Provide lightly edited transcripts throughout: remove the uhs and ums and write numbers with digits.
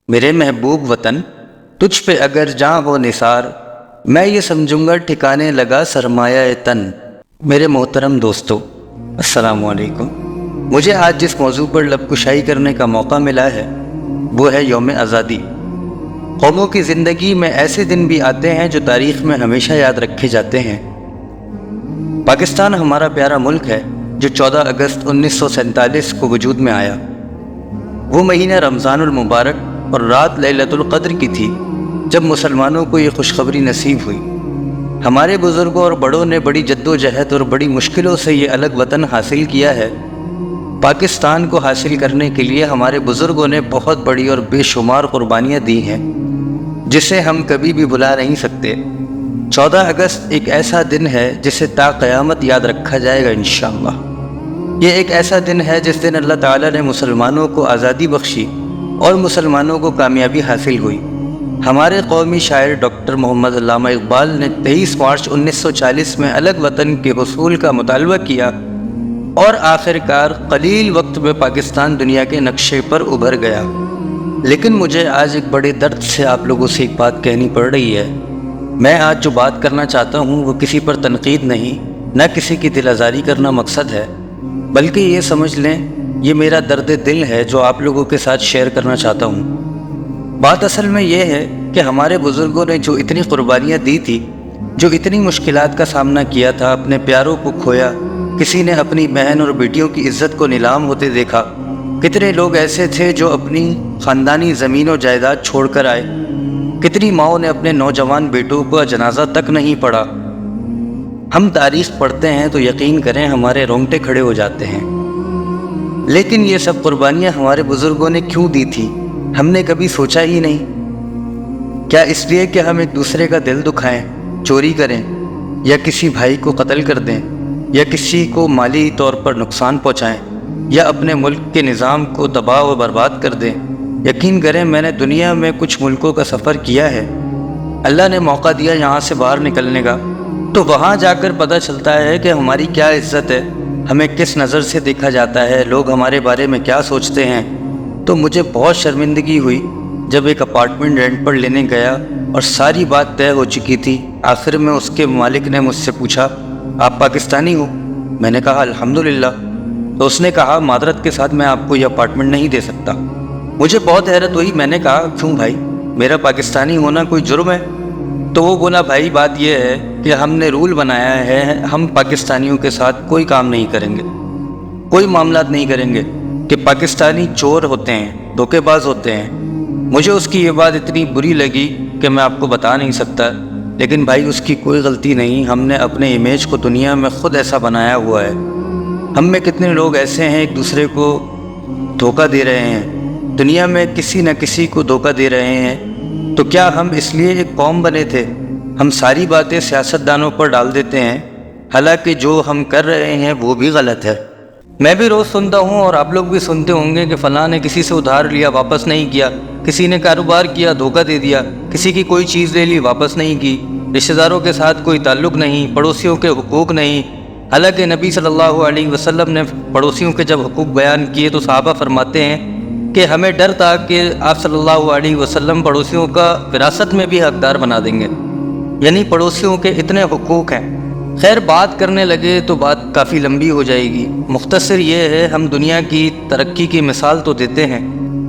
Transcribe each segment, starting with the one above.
میرے محبوب وطن، تجھ پہ اگر جاں ہو نثار، میں یہ سمجھوں گا ٹھکانے لگا سرمایہ تن۔ میرے محترم دوستو، السلام علیکم۔ مجھے آج جس موضوع پر لب کشائی کرنے کا موقع ملا ہے وہ ہے یوم آزادی۔ قوموں کی زندگی میں ایسے دن بھی آتے ہیں جو تاریخ میں ہمیشہ یاد رکھے جاتے ہیں۔ پاکستان ہمارا پیارا ملک ہے جو 14 اگست 1947 کو وجود میں آیا۔ وہ مہینہ رمضان المبارک اور رات لیلۃ القدر کی تھی جب مسلمانوں کو یہ خوشخبری نصیب ہوئی۔ ہمارے بزرگوں اور بڑوں نے بڑی جدوجہد اور بڑی مشکلوں سے یہ الگ وطن حاصل کیا ہے۔ پاکستان کو حاصل کرنے کے لیے ہمارے بزرگوں نے بہت بڑی اور بے شمار قربانیاں دی ہیں جسے ہم کبھی بھی بھلا نہیں سکتے۔ 14 اگست ایک ایسا دن ہے جسے تا قیامت یاد رکھا جائے گا انشاءاللہ۔ یہ ایک ایسا دن ہے جس دن اللہ تعالیٰ نے مسلمانوں کو آزادی بخشی اور مسلمانوں کو کامیابی حاصل ہوئی۔ ہمارے قومی شاعر ڈاکٹر محمد علامہ اقبال نے 23 مارچ 1940 میں الگ وطن کے حصول کا مطالبہ کیا اور آخر کار قلیل وقت میں پاکستان دنیا کے نقشے پر ابھر گیا۔ لیکن مجھے آج ایک بڑے درد سے آپ لوگوں سے ایک بات کہنی پڑ رہی ہے۔ میں آج جو بات کرنا چاہتا ہوں وہ کسی پر تنقید نہیں، نہ کسی کی دل آزاری کرنا مقصد ہے، بلکہ یہ سمجھ لیں یہ میرا درد دل ہے جو آپ لوگوں کے ساتھ شیئر کرنا چاہتا ہوں۔ بات اصل میں یہ ہے کہ ہمارے بزرگوں نے جو اتنی قربانیاں دی تھی، جو اتنی مشکلات کا سامنا کیا تھا، اپنے پیاروں کو کھویا، کسی نے اپنی بہن اور بیٹیوں کی عزت کو نیلام ہوتے دیکھا، کتنے لوگ ایسے تھے جو اپنی خاندانی زمین و جائیداد چھوڑ کر آئے، کتنی ماؤں نے اپنے نوجوان بیٹوں کا جنازہ تک نہیں پڑھا۔ ہم تاریخ پڑھتے ہیں تو یقین کریں ہمارے رونگٹے کھڑے ہو جاتے ہیں۔ لیکن یہ سب قربانیاں ہمارے بزرگوں نے کیوں دی تھی، ہم نے کبھی سوچا ہی نہیں۔ کیا اس لیے کہ ہم ایک دوسرے کا دل دکھائیں، چوری کریں، یا کسی بھائی کو قتل کر دیں، یا کسی کو مالی طور پر نقصان پہنچائیں، یا اپنے ملک کے نظام کو تباہ و برباد کر دیں؟ یقین کریں میں نے دنیا میں کچھ ملکوں کا سفر کیا ہے۔ اللہ نے موقع دیا یہاں سے باہر نکلنے کا، تو وہاں جا کر پتہ چلتا ہے کہ ہماری کیا عزت ہے، ہمیں کس نظر سے دیکھا جاتا ہے، لوگ ہمارے بارے میں کیا سوچتے ہیں۔ تو مجھے بہت شرمندگی ہوئی جب ایک اپارٹمنٹ رینٹ پر لینے گیا اور ساری بات طے ہو چکی تھی۔ آخر میں اس کے مالک نے مجھ سے پوچھا، آپ پاکستانی ہو؟ میں نے کہا الحمدللہ۔ تو اس نے کہا معذرت کے ساتھ میں آپ کو یہ اپارٹمنٹ نہیں دے سکتا۔ مجھے بہت حیرت ہوئی، میں نے کہا کیوں بھائی، میرا پاکستانی ہونا کوئی جرم ہے؟ تو وہ بولا بھائی بات یہ ہے کہ ہم نے رول بنایا ہے، ہم پاکستانیوں کے ساتھ کوئی کام نہیں کریں گے، کوئی معاملات نہیں کریں گے، کہ پاکستانی چور ہوتے ہیں، دھوکے باز ہوتے ہیں۔ مجھے اس کی یہ بات اتنی بری لگی کہ میں آپ کو بتا نہیں سکتا، لیکن بھائی اس کی کوئی غلطی نہیں، ہم نے اپنے امیج کو دنیا میں خود ایسا بنایا ہوا ہے۔ ہم میں کتنے لوگ ایسے ہیں ایک دوسرے کو دھوکہ دے رہے ہیں، دنیا میں کسی نہ کسی کو دھوکہ دے رہے ہیں۔ تو کیا ہم اس لیے ایک قوم بنے تھے؟ ہم ساری باتیں سیاستدانوں پر ڈال دیتے ہیں، حالانکہ جو ہم کر رہے ہیں وہ بھی غلط ہے۔ میں بھی روز سنتا ہوں اور آپ لوگ بھی سنتے ہوں گے کہ فلاں نے کسی سے ادھار لیا واپس نہیں کیا، کسی نے کاروبار کیا دھوکہ دے دیا، کسی کی کوئی چیز لے لی واپس نہیں کی، رشتہ داروں کے ساتھ کوئی تعلق نہیں، پڑوسیوں کے حقوق نہیں۔ حالانکہ نبی صلی اللہ علیہ وسلم نے پڑوسیوں کے جب حقوق بیان کیے تو صحابہ فرماتے ہیں کہ ہمیں ڈر تھا کہ آپ صلی اللہ علیہ وسلم پڑوسیوں کا وراثت میں بھی حقدار بنا دیں گے، یعنی پڑوسیوں کے اتنے حقوق ہیں۔ خیر بات کرنے لگے تو بات کافی لمبی ہو جائے گی، مختصر یہ ہے ہم دنیا کی ترقی کی مثال تو دیتے ہیں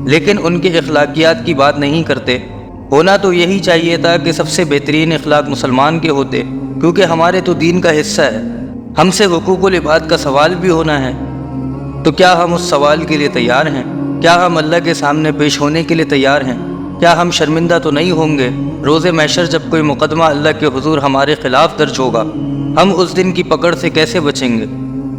لیکن ان کے اخلاقیات کی بات نہیں کرتے۔ ہونا تو یہی چاہیے تھا کہ سب سے بہترین اخلاق مسلمان کے ہوتے، کیونکہ ہمارے تو دین کا حصہ ہے، ہم سے حقوق العباد کا سوال بھی ہونا ہے۔ تو کیا ہم اس سوال کے لیے تیار ہیں؟ کیا ہم اللہ کے سامنے پیش ہونے کے لیے تیار ہیں؟ کیا ہم شرمندہ تو نہیں ہوں گے روز محشر جب کوئی مقدمہ اللہ کے حضور ہمارے خلاف درج ہوگا؟ ہم اس دن کی پکڑ سے کیسے بچیں گے؟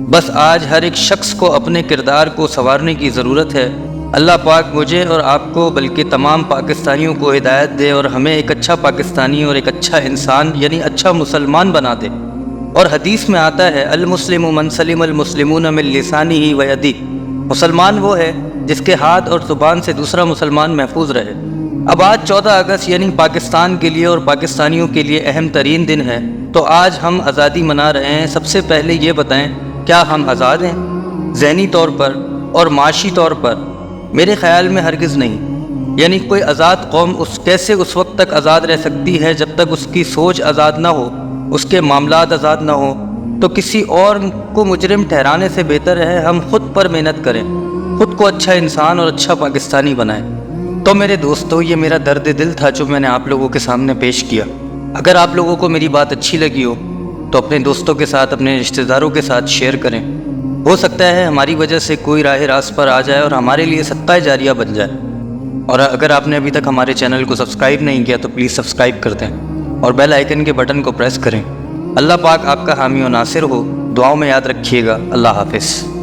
بس آج ہر ایک شخص کو اپنے کردار کو سنوارنے کی ضرورت ہے۔ اللہ پاک مجھے اور آپ کو بلکہ تمام پاکستانیوں کو ہدایت دے اور ہمیں ایک اچھا پاکستانی اور ایک اچھا انسان یعنی اچھا مسلمان بنا دے۔ اور حدیث میں آتا ہے المسلم من سلم المسلمون من لسانہ و یدہ، مسلمان وہ ہے جس کے ہاتھ اور زبان سے دوسرا مسلمان محفوظ رہے۔ اب آج 14 اگست یعنی پاکستان کے لیے اور پاکستانیوں کے لیے اہم ترین دن ہے، تو آج ہم آزادی منا رہے ہیں۔ سب سے پہلے یہ بتائیں کیا ہم آزاد ہیں؟ ذہنی طور پر اور معاشی طور پر؟ میرے خیال میں ہرگز نہیں۔ یعنی کوئی آزاد قوم کیسے اس وقت تک آزاد رہ سکتی ہے جب تک اس کی سوچ آزاد نہ ہو، اس کے معاملات آزاد نہ ہوں۔ تو کسی اور کو مجرم ٹھہرانے سے بہتر ہے ہم خود پر محنت کریں، خود کو اچھا انسان اور اچھا پاکستانی بنائیں۔ تو میرے دوستو، یہ میرا درد دل تھا جو میں نے آپ لوگوں کے سامنے پیش کیا۔ اگر آپ لوگوں کو میری بات اچھی لگی ہو تو اپنے دوستوں کے ساتھ، اپنے رشتہ داروں کے ساتھ شیئر کریں۔ ہو سکتا ہے ہماری وجہ سے کوئی راہ راست پر آ جائے اور ہمارے لیے صدقہ جاریہ بن جائے۔ اور اگر آپ نے ابھی تک ہمارے چینل کو سبسکرائب نہیں کیا تو پلیز سبسکرائب کر دیں اور بیل آئیکن کے بٹن کو پریس کریں۔ اللہ پاک آپ کا حامی و ناصر ہو۔ دعاؤں میں یاد رکھیے گا۔ اللہ حافظ۔